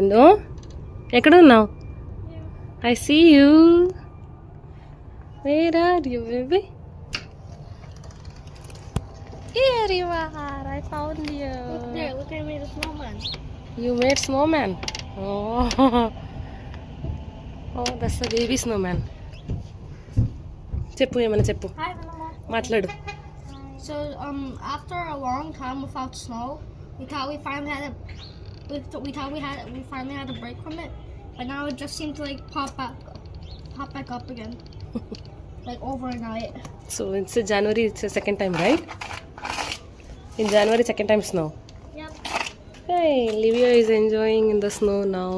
ఉందో. ఎక్కడ ఉన్నావు? I see you. Where are you, baby? Here you are. I found you. Look there. Look, I made a snowman. You made snowman. Oh, oh, that's a baby snowman. చెప్పు ఏమన్నా చెప్పు, Hi, Mama. మాట్లాడు. So, after a long time without snow, we thought we finally had we finally had a break from it, but now it just seemed to like pop back up again, like overnight. So it's January, it's the second time, right? In January, second time snow. Yep. Hey, Livio is enjoying in the snow now.